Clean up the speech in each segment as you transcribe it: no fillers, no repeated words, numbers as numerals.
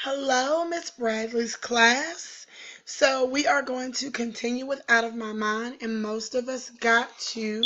Hello, Miss Bradley's class. So we are going to continue with Out of My Mind, and most of us got to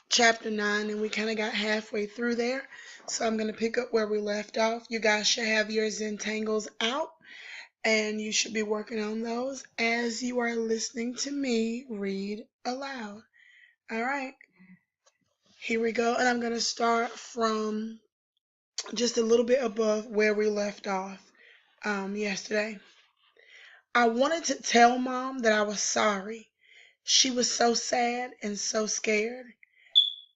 chapter 9, and we kind of got halfway through there. So I'm going to pick up where we left off. You guys should have your Zentangles out, and you should be working on those as you are listening to me read aloud. All right, here we go, and I'm going to start from just a little bit above where we left off yesterday. I wanted to tell Mom that I was sorry. She was so sad and so scared.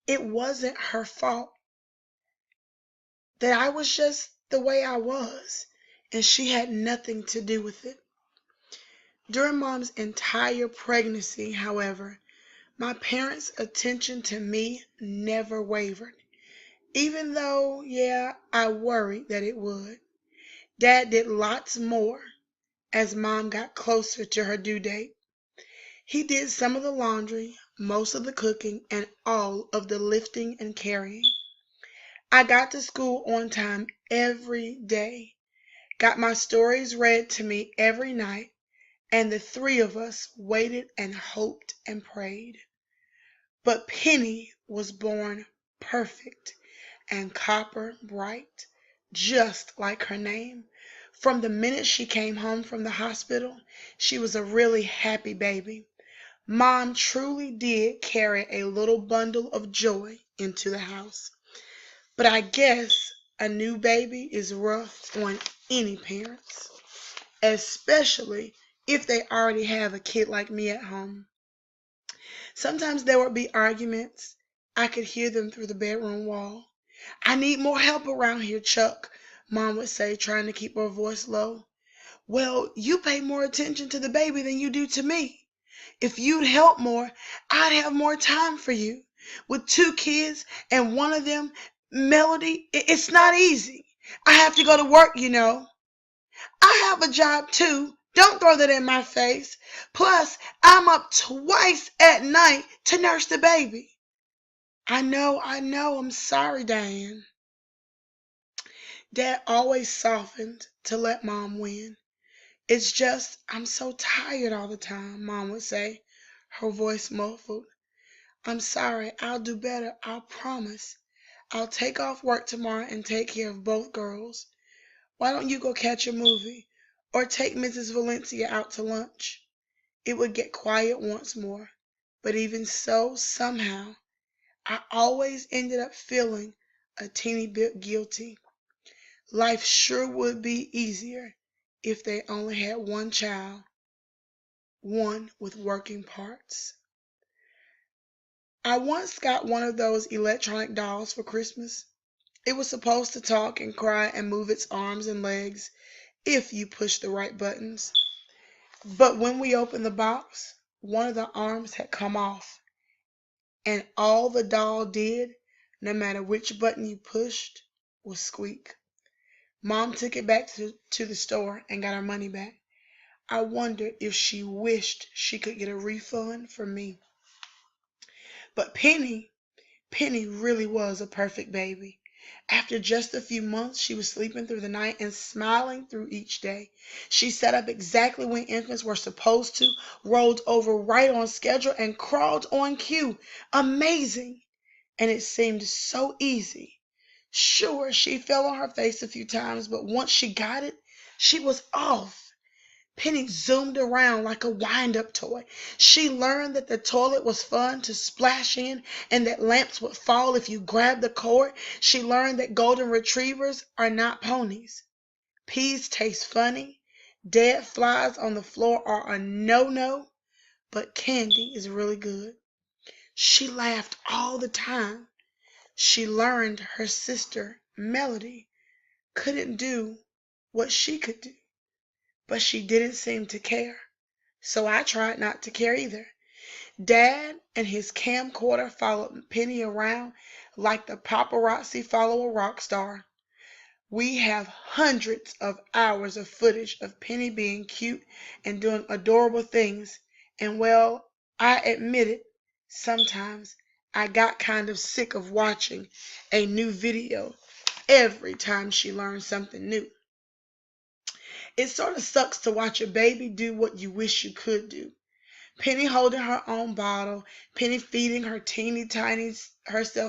It wasn't her fault, that I was just the way I was, and she had nothing to do with it. During Mom's entire pregnancy, however, my parents' attention to me never wavered, even though, yeah, I worried that it would. Dad did lots more as Mom got closer to her due date. He did some of the laundry, most of the cooking, and all of the lifting and carrying. I got to school on time every day, got my stories read to me every night, and the three of us waited and hoped and prayed. But Penny was born perfect and copper bright, just like her name. From the minute she came home from the hospital, she was a really happy baby. Mom truly did carry a little bundle of joy into the house. But I guess a new baby is rough on any parents, especially if they already have a kid like me at home. Sometimes there would be arguments. I could hear them through the bedroom wall. "I need more help around here, Chuck," Mom would say, trying to keep her voice low. "Well, you pay more attention to the baby than you do to me. If you'd help more, I'd have more time for you. With two kids and one of them, Melody, it's not easy. I have to go to work, you know. I have a job too. Don't throw that in my face. Plus, I'm up twice at night to nurse the baby." I know. I'm sorry, Diane." Dad always softened to let Mom win. "It's just I'm so tired all the time," Mom would say, her voice muffled. "I'm sorry. I'll do better. I'll promise. I'll take off work tomorrow and take care of both girls. Why don't you go catch a movie or take Mrs. Valencia out to lunch?" It would get quiet once more, but even so, somehow, I always ended up feeling a teeny bit guilty. Life sure would be easier if they only had one child, one with working parts. I once got one of those electronic dolls for Christmas. It was supposed to talk and cry and move its arms and legs if you pushed the right buttons. But when we opened the box, one of the arms had come off, and all the doll did, no matter which button you pushed, was squeak. Mom took it back to the store and got her money back. I wondered if she wished she could get a refund from me. But Penny really was a perfect baby. After just a few months, she was sleeping through the night and smiling through each day. She sat up exactly when infants were supposed to, rolled over right on schedule, and crawled on cue. Amazing! And it seemed so easy. Sure, she fell on her face a few times, but once she got it, she was off. Penny zoomed around like a wind-up toy. She learned that the toilet was fun to splash in and that lamps would fall if you grabbed the cord. She learned that golden retrievers are not ponies. Peas taste funny. Dead flies on the floor are a no-no, but candy is really good. She laughed all the time. She learned her sister, Melody, couldn't do what she could do, but she didn't seem to care. So I tried not to care either. Dad and his camcorder followed Penny around like the paparazzi follow a rock star. We have hundreds of hours of footage of Penny being cute and doing adorable things. And well, I admit it, sometimes I got kind of sick of watching a new video every time she learned something new. It sort of sucks to watch a baby do what you wish you could do. Penny holding her own bottle, Penny feeding herself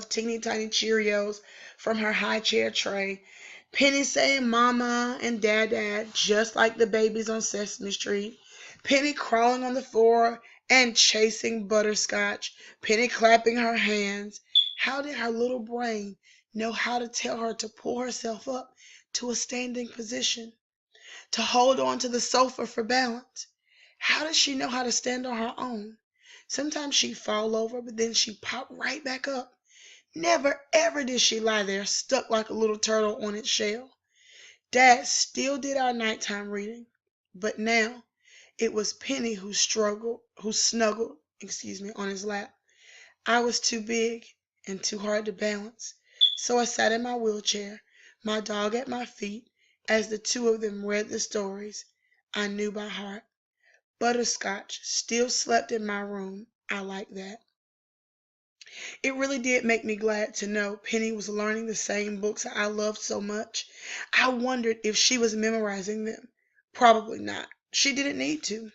teeny tiny Cheerios from her high chair tray, Penny saying mama and dad just like the babies on Sesame Street, Penny crawling on the floor and chasing butterscotch, Penny clapping her hands. How did her little brain know how to tell her to pull herself up to a standing position, to hold on to the sofa for balance? How does she know how to stand on her own? Sometimes she'd fall over, but then she'd pop right back up. Never ever did she lie there stuck like a little turtle on its shell. Dad still did our nighttime reading, but now it was Penny who snuggled, on his lap. I was too big and too hard to balance, so I sat in my wheelchair, my dog at my feet, as the two of them read the stories I knew by heart. Butterscotch still slept in my room. I like that. It really did make me glad to know Penny was learning the same books I loved so much. I wondered if she was memorizing them. Probably not. She didn't need to.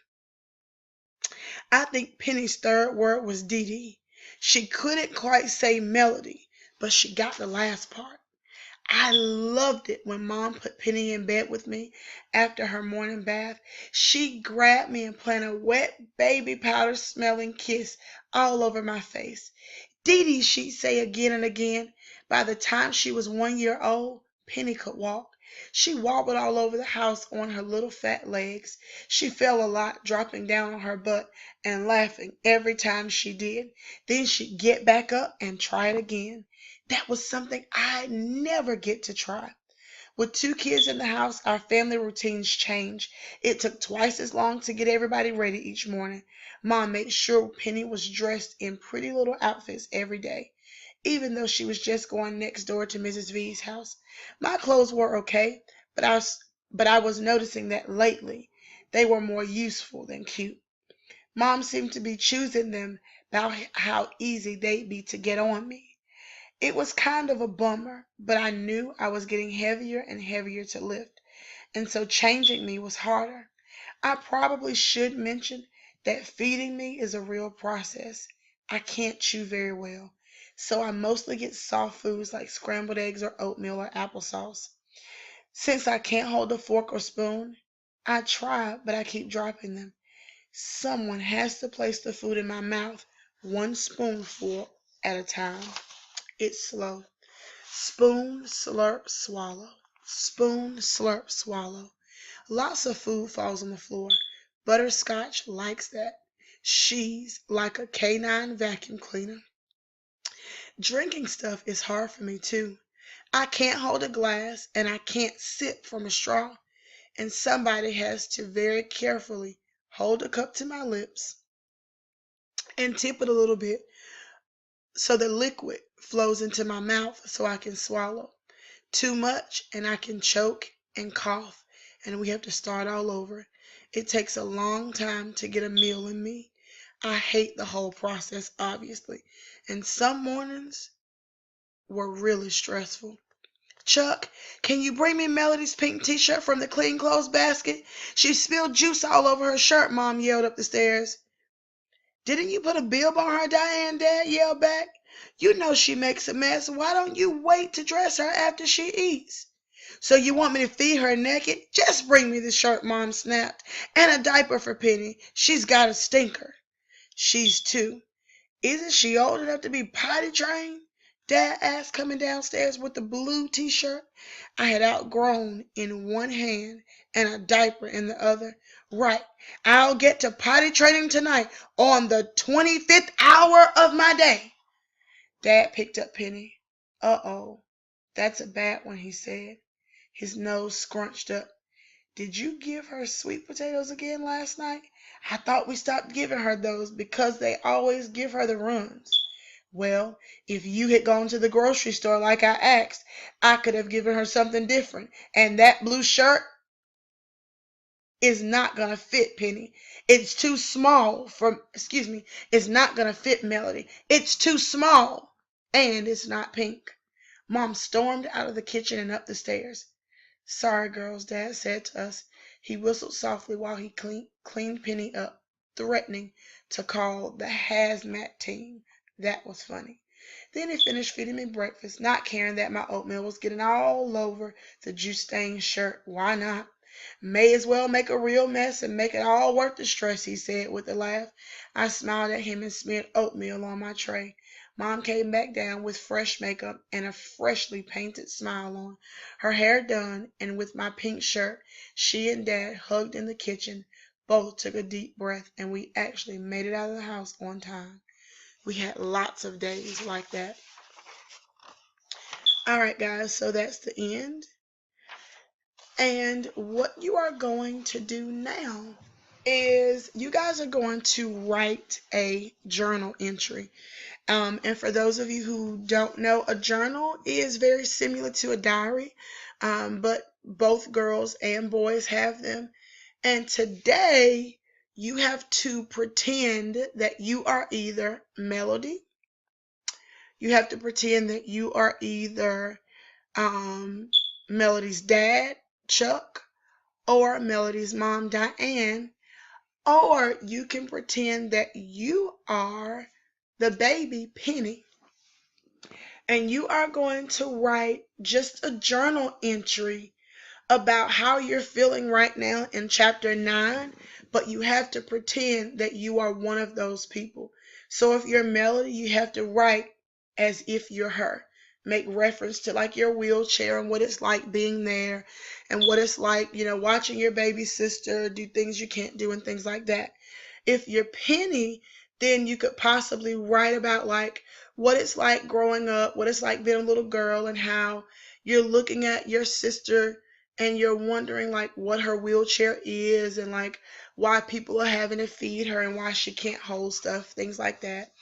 I think Penny's third word was Dee Dee. She couldn't quite say melody, but she got the last part. I loved it when Mom put Penny in bed with me after her morning bath. She grabbed me and planted a wet baby powder smelling kiss all over my face. Dee Dee, she'd say again and again. By the time she was 1 year old, Penny could walk. She wobbled all over the house on her little fat legs. She fell a lot, dropping down on her butt and laughing every time she did. Then she'd get back up and try it again. That was something I'd never get to try. With 2 kids in the house, our family routines changed. It took twice as long to get everybody ready each morning. Mom made sure Penny was dressed in pretty little outfits every day, even though she was just going next door to Mrs. V's house. My clothes were okay, but I was noticing that lately they were more useful than cute. Mom seemed to be choosing them about how easy they'd be to get on me. It was kind of a bummer, but I knew I was getting heavier and heavier to lift, and so changing me was harder. I probably should mention that feeding me is a real process. I can't chew very well, so I mostly get soft foods like scrambled eggs or oatmeal or applesauce. Since I can't hold a fork or spoon, I try, but I keep dropping them. Someone has to place the food in my mouth, one spoonful at a time. It's slow. Spoon, slurp, swallow. Spoon, slurp, swallow. Lots of food falls on the floor. Butterscotch likes that. She's like a canine vacuum cleaner. Drinking stuff is hard for me too. I can't hold a glass and I can't sip from a straw. And somebody has to very carefully hold a cup to my lips and tip it a little bit so the liquid flows into my mouth so I can swallow. Too much and I can choke and cough and we have to start all over. It takes a long time to get a meal in me. I hate the whole process, obviously, and some mornings were really stressful. Chuck, can you bring me Melody's pink t-shirt from the clean clothes basket? She spilled juice all over her shirt, Mom yelled up the stairs. Didn't you put a bib on her, Diane? Dad yelled back. You know she makes a mess. Why don't you wait to dress her after she eats? So you want me to feed her naked? Just bring me the shirt, Mom snapped. And a diaper for Penny. She's got a stinker. She's 2. Isn't she old enough to be potty trained? Dad asked, coming downstairs with the blue t-shirt I had outgrown in one hand and a diaper in the other. Right, I'll get to potty training tonight on the 25th hour of my day. Dad picked up Penny. Uh-oh, that's a bad one, he said, his nose scrunched up. Did you give her sweet potatoes again last night? I thought we stopped giving her those because they always give her the runs. Well, if you had gone to the grocery store like I asked, I could have given her something different. And that blue shirt is not going to fit Penny. It's too small it's not going to fit Melody. It's too small. And it's not pink. Mom stormed out of the kitchen and up the stairs. Sorry, girls, Dad said to us. He whistled softly while he cleaned Penny up, threatening to call the hazmat team. That was funny. Then he finished feeding me breakfast, not caring that my oatmeal was getting all over the juice-stained shirt. Why not? May as well make a real mess and make it all worth the stress, he said with a laugh. I smiled at him and smeared oatmeal on my tray. Mom came back down with fresh makeup and a freshly painted smile on, her hair done, and with my pink shirt, she and Dad hugged in the kitchen. Both took a deep breath, and we actually made it out of the house on time. We had lots of days like that. All right, guys, so that's the end. And what you are going to do now is you guys are going to write a journal entry. And for those of you who don't know, a journal is very similar to a diary, but both girls and boys have them. And today you have to pretend that you are either Melody, you have to pretend that you are either Melody's dad, Chuck, or Melody's mom, Diane, or you can pretend that you are the baby, Penny. And you are going to write just a journal entry about how you're feeling right now in chapter 9, but you have to pretend that you are one of those people. So if you're Melody, you have to write as if you're her. Make reference to like your wheelchair and what it's like being there and what it's like, watching your baby sister do things you can't do and things like that. If you're Penny, then you could possibly write about like what it's like growing up, what it's like being a little girl, and how you're looking at your sister and you're wondering like what her wheelchair is and like why people are having to feed her and why she can't hold stuff, things like that.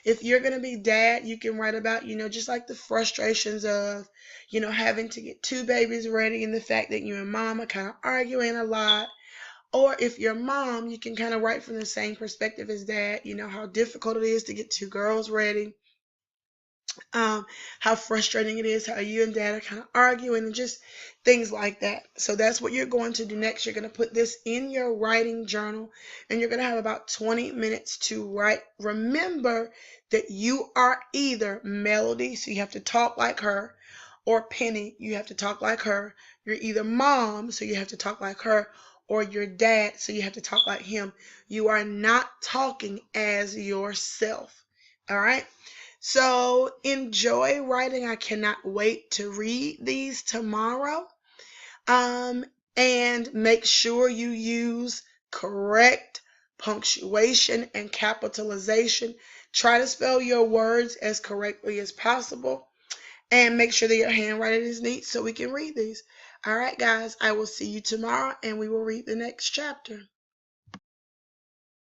If you're going to be dad, you can write about, just like the frustrations of, having to get two babies ready and the fact that you and mom are kind of arguing a lot. Or if you're mom, you can kind of write from the same perspective as dad, how difficult it is to get two girls ready. How frustrating it is, how you and dad are kind of arguing and just things like that. So that's what you're going to do next. You're going to put this in your writing journal and you're going to have about 20 minutes to write. Remember that you are either Melody, so you have to talk like her, or Penny, you have to talk like her. You're either mom, so you have to talk like her, or your dad, so you have to talk like him. You are not talking as yourself. All right? So enjoy writing. I cannot wait to read these tomorrow. And make sure you use correct punctuation and capitalization. Try to spell your words as correctly as possible. And make sure that your handwriting is neat so we can read these. All right, guys, I will see you tomorrow and we will read the next chapter.